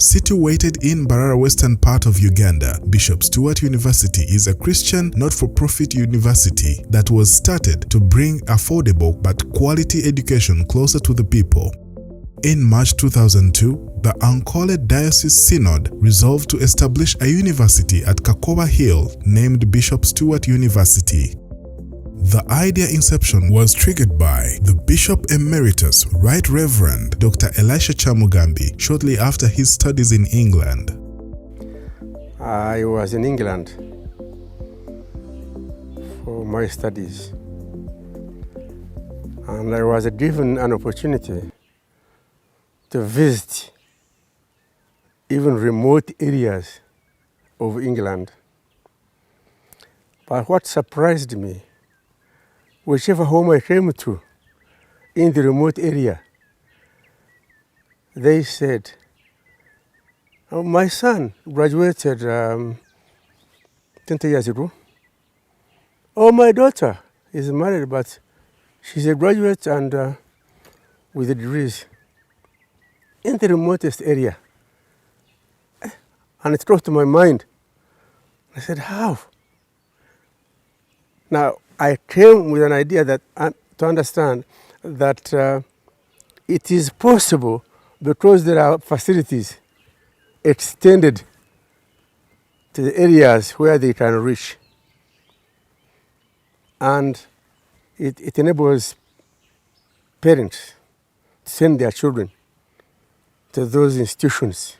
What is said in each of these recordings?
Situated in Mbarara, western part of Uganda, Bishop Stuart University is a Christian not-for-profit university that was started to bring affordable but quality education closer to the people. In March 2002, the Ankole Diocese Synod resolved to establish a university at Kakoba Hill named Bishop Stuart University. The idea inception was triggered by the Bishop Emeritus Right Reverend Dr. Elisha Chamugambi shortly after his studies in England. I was in England for my studies, and I was given an opportunity to visit even remote areas of England. But what surprised me, whichever home I came to in the remote area, they said, "Oh, my son graduated 20 years ago. Oh, my daughter is married, but she's a graduate and with degrees in the remotest area." And it struck to my mind. I said, how? Now, I came with an idea that to understand that it is possible because there are facilities extended to the areas where they can reach. And it enables parents to send their children to those institutions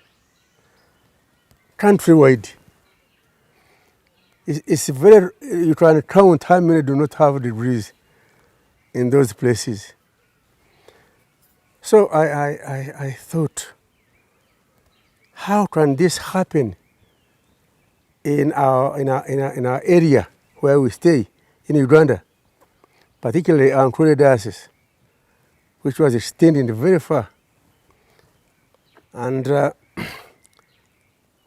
countrywide. It's very, you can count how many do not have degrees in those places. So I thought, how can this happen in our area where we stay in Uganda, particularly Ankole Diocese, which was extending very far. And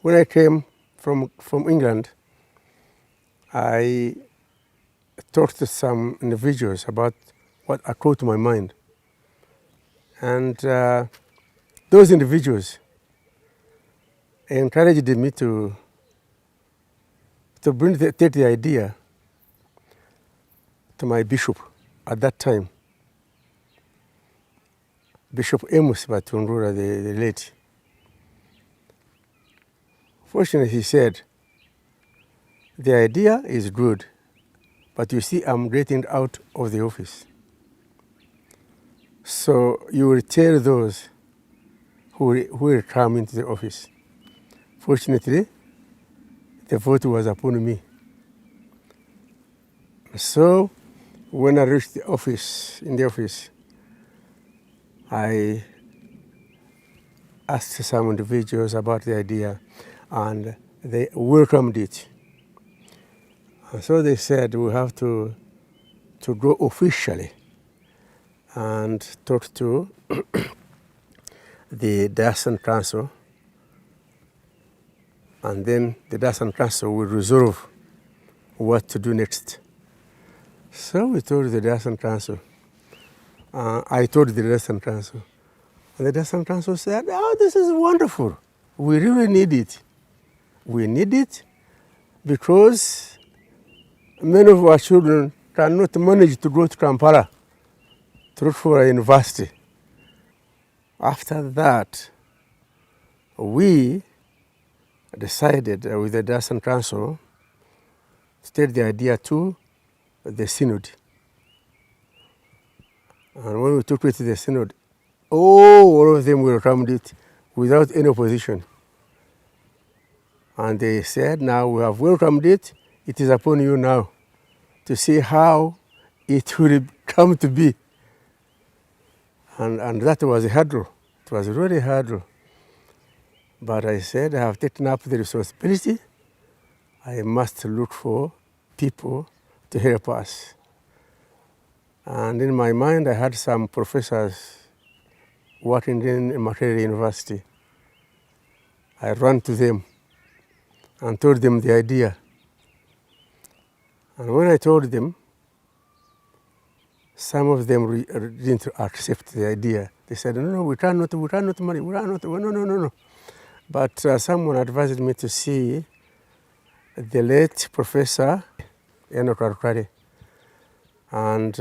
when I came from England, I talked to some individuals about what occurred to my mind. And those individuals encouraged me to take the idea to my bishop at that time, Bishop Amos Batungura, the late. Fortunately, he said, the idea is good, but you see, I'm getting out of the office. So you will tell those who will come into the office. Fortunately, the vote was upon me. So when I reached the office, I asked some individuals about the idea, and they welcomed it. And so they said we have to go officially and talk to the Diocesan Council, and then the Diocesan Council will resolve what to do next. So we told the Diocesan Council. I told the Diocesan Council. And the Diocesan Council said, oh, this is wonderful. We really need it. We need it because many of our children cannot manage to go to Kampala to look for a university. After that, we decided with the Diocesan Council to take the idea to the Synod. And when we took it to the Synod, all of them welcomed it without any opposition. And they said, now we have welcomed it, it is upon you now to see how it will come to be. And that was a hurdle. It was really a hurdle. But I said, I have taken up the responsibility. I must look for people to help us. And in my mind, I had some professors working in Makerere University. I ran to them and told them the idea. And when I told them, some of them didn't accept the idea. They said, no, we cannot marry, no. But someone advised me to see the late Professor Enoch Arukari. And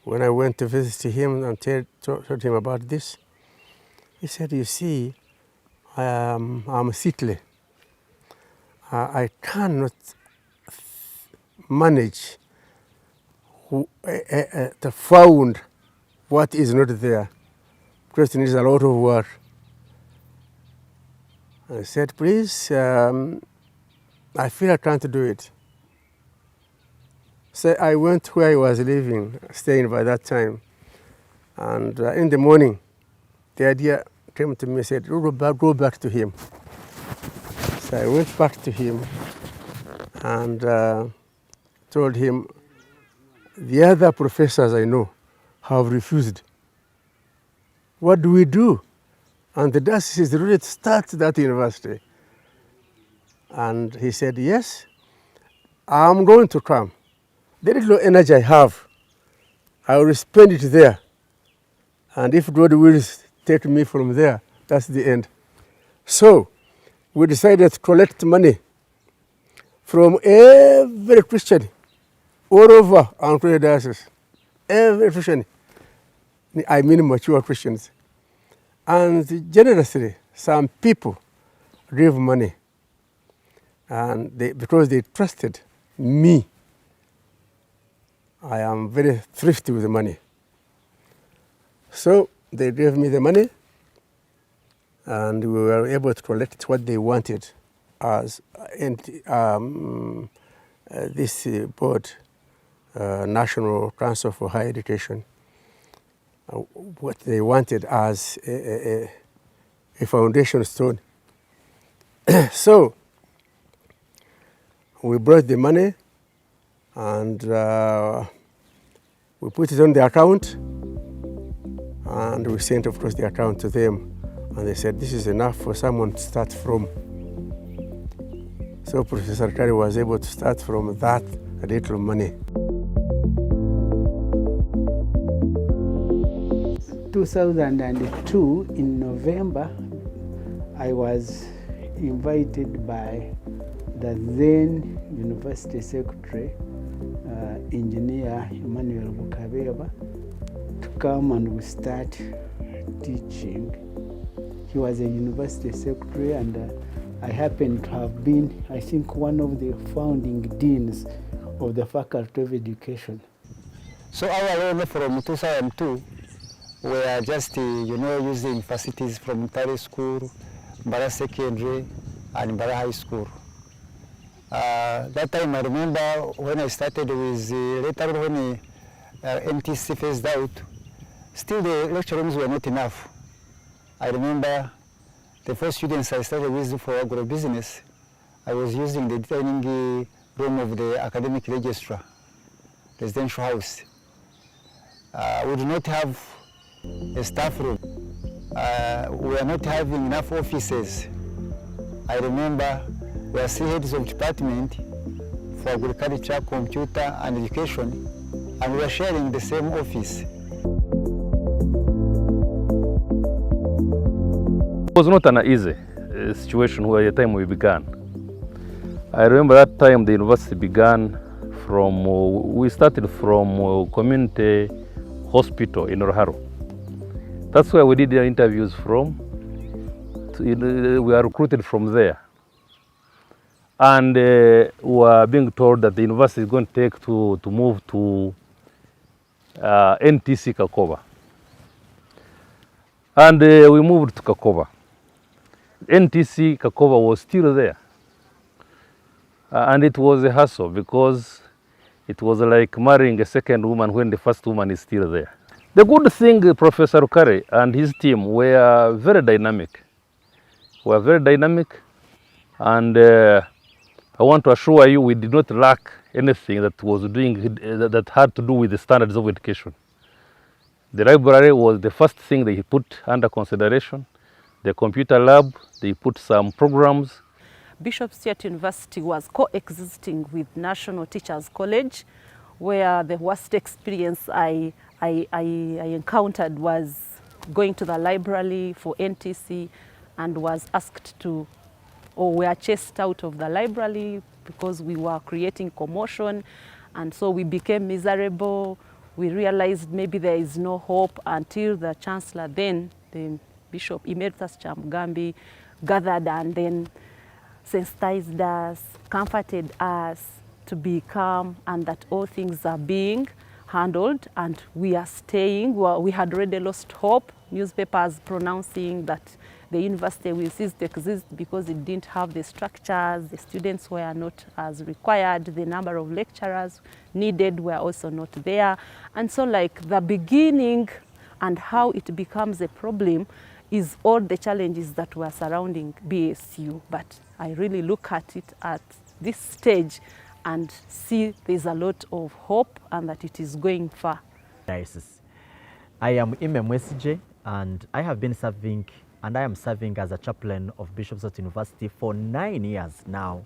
when I went to visit him and told him about this, he said, you see, I'm sickly. I cannot manage to found what is not there, because it needs a lot of work. I said, please, I feel I can't do it. So I went where I was living, staying by that time. And in the morning, the idea came to me and said, go back to him. So I went back to him and told him, the other professors I know have refused. What do we do? And the diocese is ready to start that university. And he said, yes, I'm going to come. The little energy I have, I will spend it there. And if God will take me from there, that's the end. So we decided to collect money from every Christian all over our diocese. Every Christian, I mean mature Christians. And generously, some people gave money. And because they trusted me, I am very thrifty with the money. So they gave me the money, and we were able to collect what they wanted as this board, National Council for Higher Education, what they wanted as a foundation stone. So we brought the money and we put it on the account, and we sent, of course, the account to them. And they said, this is enough for someone to start from. So Professor Kari was able to start from that little money. 2002, in November, I was invited by the then University Secretary, Engineer Emmanuel Bukabeba, to come and we start teaching. He was a university secretary, and I happened to have been, I think, one of the founding deans of the Faculty of Education. So our role from 2002, we are just, using facilities from Tari School, Mbara Secondary, and Mbara High School. That time I remember when I started with, later when MTC phased out, still the lecture rooms were not enough. I remember the first students I started with for agrobusiness, I was using the dining room of the academic registrar, residential house. We do not have a staff room. We are not having enough offices. I remember we are three heads of department for agriculture, computer, and education, and we are sharing the same office. It was not an easy situation where the time we began. I remember that time the university began from, we started from community hospital in Roharo. That's where we did the interviews from. We were recruited from there. And we were being told that the university is going to take to move to NTC Kakova. And we moved to Kakova. NTC Kakova was still there. And it was a hassle because it was like marrying a second woman when the first woman is still there. The good thing, Professor Ukare and his team were very dynamic. And I want to assure you we did not lack anything that was that had to do with the standards of education. The library was the first thing they put under consideration. The computer lab, they put some programs. Bishop Stuart University was coexisting with National Teachers College, where the worst experience I encountered was going to the library for NTC and was asked to, or were chased out of the library because we were creating commotion, and so we became miserable. We realized maybe there is no hope until the Chancellor, then the Bishop Emeritus Chamugambi, gathered and then sensitized us, comforted us to be calm and that all things are being handled and we are staying. Well, we had already lost hope. Newspapers pronouncing that the university will cease to exist because it didn't have the structures, the students were not as required, the number of lecturers needed were also not there. And so like the beginning and how it becomes a problem is all the challenges that were surrounding BSU. But I really look at it at this stage and see there's a lot of hope and that it is going far. I am Ime Mwesije and I have been serving and I am serving as a chaplain of Bishop Stuart University for 9 years now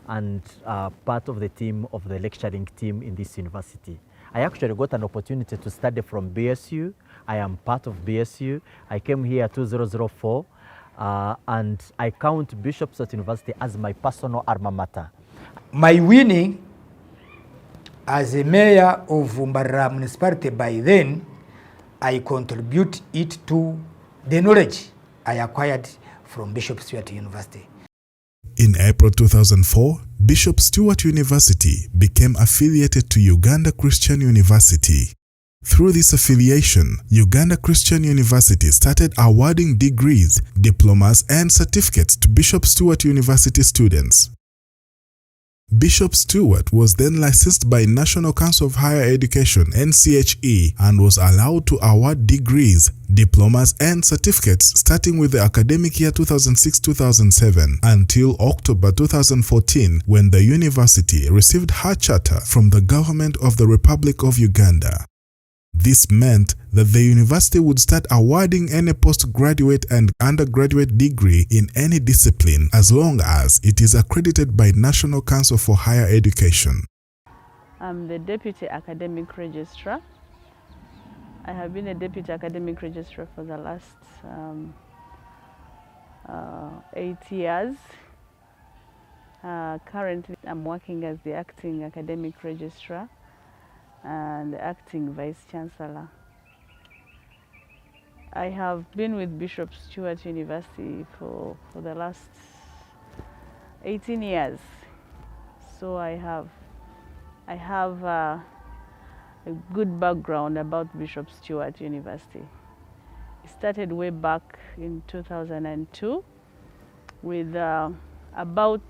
and part of the team of the lecturing team in this university. I actually got an opportunity to study from BSU. I am part of BSU. I came here 2004 and I count Bishop Stuart University as my personal alma mater. My winning as a mayor of Mbarara municipality by then, I contribute it to the knowledge I acquired from Bishop Stuart University. In April 2004, Bishop Stuart University became affiliated to Uganda Christian University. Through this affiliation, Uganda Christian University started awarding degrees, diplomas, and certificates to Bishop Stuart University students. Bishop Stuart was then licensed by National Council of Higher Education (NCHE) and was allowed to award degrees, diplomas, and certificates starting with the academic year 2006-2007 until October 2014 when the university received her charter from the government of the Republic of Uganda. This meant that the university would start awarding any postgraduate and undergraduate degree in any discipline as long as it is accredited by National Council for Higher Education. I'm the Deputy Academic Registrar. I have been a Deputy Academic Registrar for the last 8 years. Currently, I'm working as the Acting Academic Registrar and Acting Vice Chancellor. I have been with Bishop Stuart University for the last 18 years. So I have a good background about Bishop Stuart University. It started way back in 2002 with about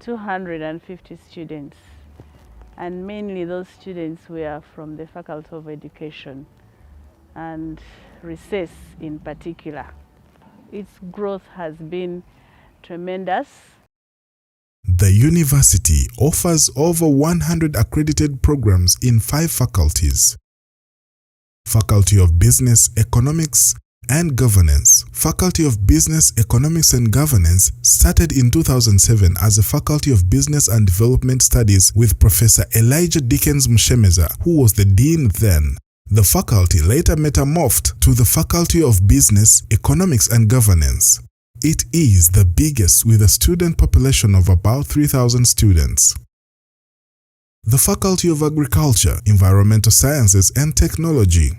250 students. And mainly those students were from the Faculty of Education and research in particular. Its growth has been tremendous. The university offers over 100 accredited programs in 5 faculties. Faculty of Business, Economics, and Governance. Faculty of Business, Economics and Governance started in 2007 as a Faculty of Business and Development Studies with Professor Elijah Dickens Mshemeza, who was the dean then. The faculty later metamorphed to the Faculty of Business, Economics and Governance. It is the biggest with a student population of about 3,000 students. The Faculty of Agriculture, Environmental Sciences and Technology.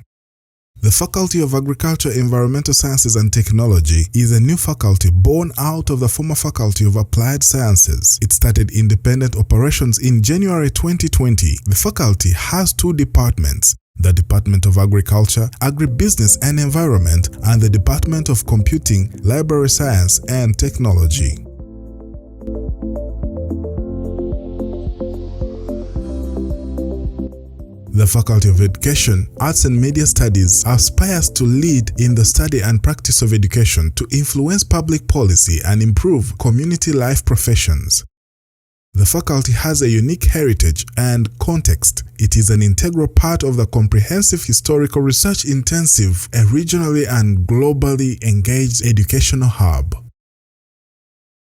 The Faculty of Agriculture, Environmental Sciences and Technology is a new faculty born out of the former Faculty of Applied Sciences. It started independent operations in January 2020. The faculty has 2 departments: the Department of Agriculture, Agribusiness and Environment, and the Department of Computing, Library Science and Technology. The Faculty of Education, Arts and Media Studies aspires to lead in the study and practice of education to influence public policy and improve community life professions. The faculty has a unique heritage and context. It is an integral part of the comprehensive historical research-intensive, a regionally and globally engaged educational hub.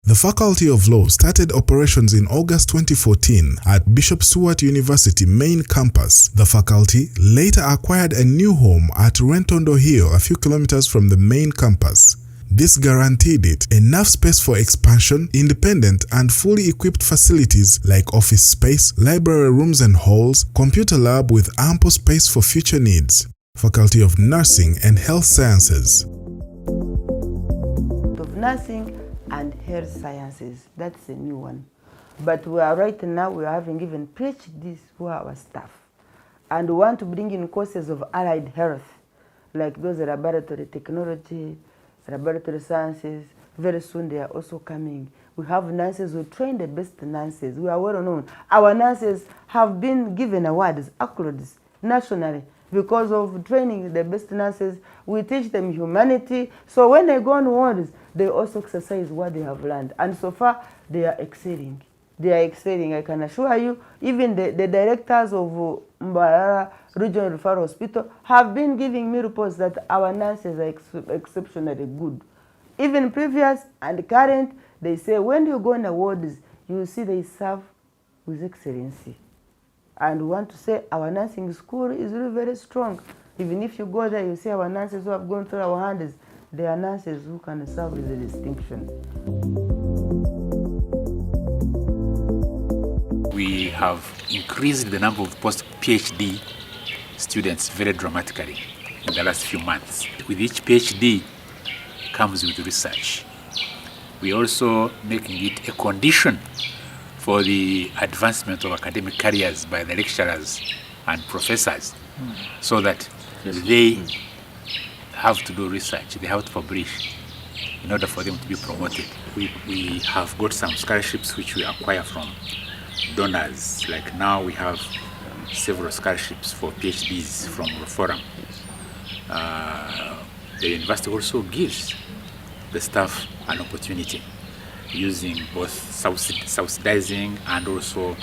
The Faculty of Law started operations in August 2014 at Bishop Stuart University main campus. The faculty later acquired a new home at Rentondo Hill, a few kilometers from the main campus. This guaranteed it enough space for expansion, independent and fully equipped facilities like office space, library rooms and halls, computer lab with ample space for future needs. Faculty of Nursing and Health Sciences. Of Nursing and Health Sciences, that's a new one. But right now we are having even PhDs who are our staff. And we want to bring in courses of allied health, like those laboratory technology, laboratory sciences. Very soon they are also coming. We have nurses who train the best nurses. We are well known. Our nurses have been given awards, accolades, nationally, because of training the best nurses. We teach them humanity. So when they go on wards, they also exercise what they have learned. And so far, they are excelling. They are excelling. I can assure you, even the directors of Mbarara Regional Referral Hospital have been giving me reports that our nurses are exceptionally good. Even previous and current, they say when you go on the wards, you see they serve with excellency. And we want to say our nursing school is really very strong. Even if you go there, you see our nurses who have gone through our hands. They are nurses who can serve with a distinction. We have increased the number of post-PhD students very dramatically in the last few months. With each PhD comes with research. We are also making it a condition for the advancement of academic careers by the lecturers and professors, so that they have to do research, they have to publish in order for them to be promoted. We have got some scholarships which we acquire from donors. Like now we have several scholarships for PhDs from Reform. The university also gives the staff an opportunity, using both subsidizing and also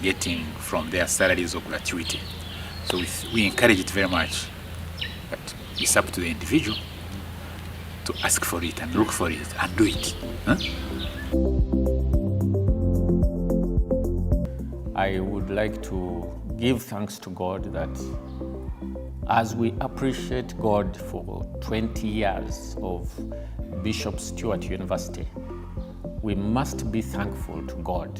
getting from their salaries or gratuity. So we encourage it very much, but it's up to the individual to ask for it and look for it and do it. I would like to give thanks to God that as we appreciate God for 20 years of Bishop Stuart University, we must be thankful to God.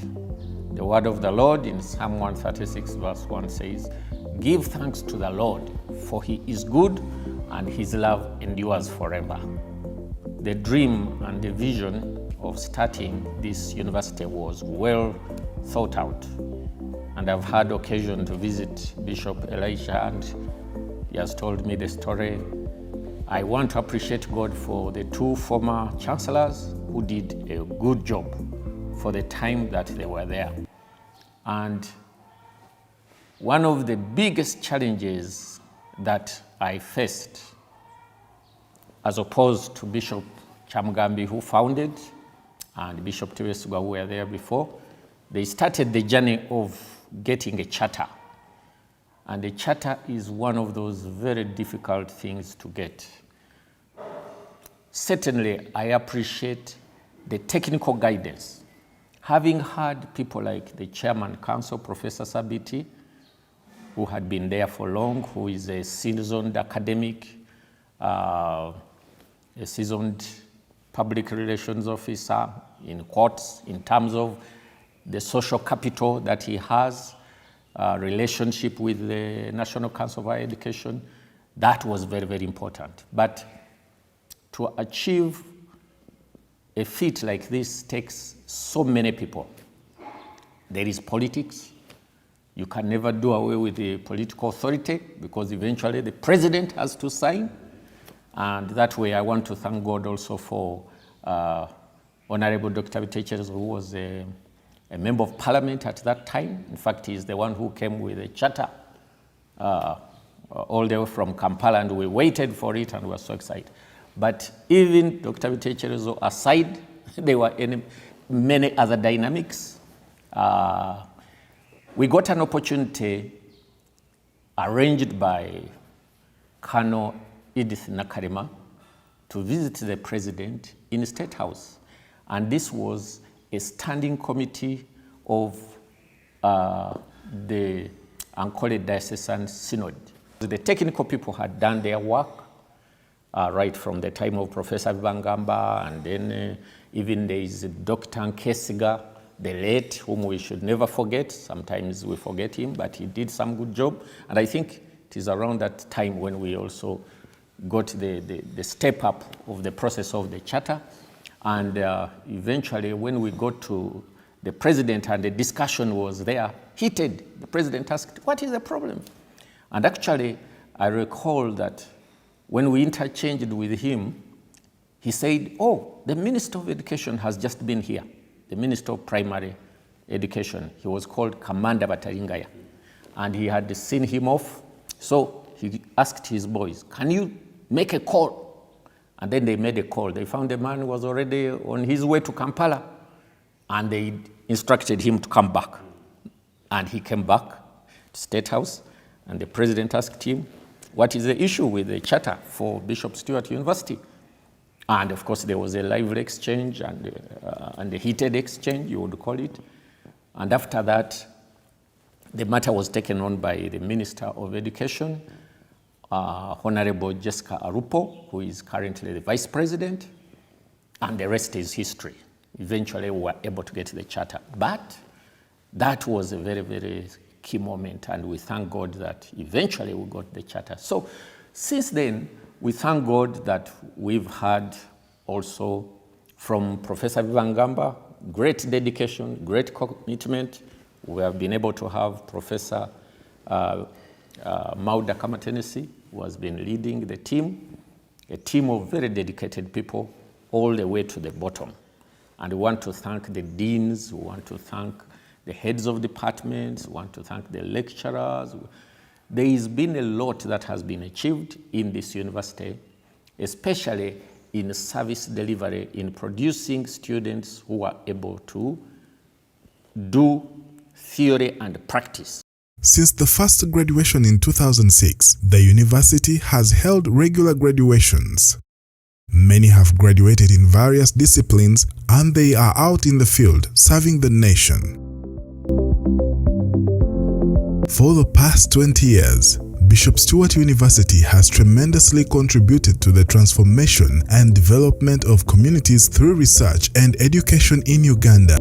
The word of the Lord in Psalm 136 verse 1 says, "Give thanks to the Lord, for he is good and his love endures forever." The dream and the vision of starting this university was well thought out. And I've had occasion to visit Bishop Elisha, and he has told me the story. I want to appreciate God for the two former chancellors who did a good job for the time that they were there. And one of the biggest challenges that I faced, as opposed to Bishop Chamugambi, who founded, and Bishop Tewesuga, who were there before, they started the journey of getting a charter. And a charter is one of those very difficult things to get. Certainly, I appreciate the technical guidance. Having had people like the Chairman Council, Professor Sabiti, who had been there for long, who is a seasoned academic, a seasoned public relations officer in courts, in terms of the social capital that he has, relationship with the National Council of Higher Education, that was very, very important. But to achieve a feat like this takes so many people. There is politics. You can never do away with the political authority because eventually the president has to sign. And that way I want to thank God also for Honorable Dr. Vitecheres, who was a member of parliament at that time. In fact, he's the one who came with a charter all the way from Kampala, and we waited for it and we were so excited. But even Dr. Vitecheres aside, there were many other dynamics. We got an opportunity arranged by Colonel Edith Nakarima to visit the president in the State House. And this was a standing committee of the Ankole Diocesan Synod. The technical people had done their work right from the time of Professor Vangamba, and then even there is Dr. Nkesiga, the late, whom we should never forget. Sometimes we forget him, but he did some good job. And I think it is around that time when we also got the step up of the process of the charter. And eventually, when we got to the president and the discussion was there, heated, the president asked, what is the problem? And actually, I recall that when we interchanged with him, he said, oh, the Minister of Education has just been here, the Minister of Primary Education. He was called Commander Bataringaya. And he had seen him off. So he asked his boys, can you make a call? And then they made a call. They found the man was already on his way to Kampala. And they instructed him to come back. And he came back to State House. And the president asked him, what is the issue with the charter for Bishop Stuart University? And of course, there was a lively exchange and a heated exchange, you would call it. And after that, the matter was taken on by the Minister of Education, Honorable Jessica Arupo, who is currently the Vice President, and the rest is history. Eventually, we were able to get the charter. But that was a very, very key moment, and we thank God that eventually we got the charter. So since then, we thank God that we've had also from Professor Vivangamba, great dedication, great commitment. We have been able to have Professor Mauda Kamatenesi, who has been leading the team, a team of very dedicated people all the way to the bottom. And we want to thank the deans, we want to thank the heads of departments, we want to thank the lecturers. There has been a lot that has been achieved in this university, especially in service delivery, in producing students who are able to do theory and practice. Since the first graduation in 2006, the university has held regular graduations. Many have graduated in various disciplines, and they are out in the field serving the nation. For the past 20 years, Bishop Stuart University has tremendously contributed to the transformation and development of communities through research and education in Uganda.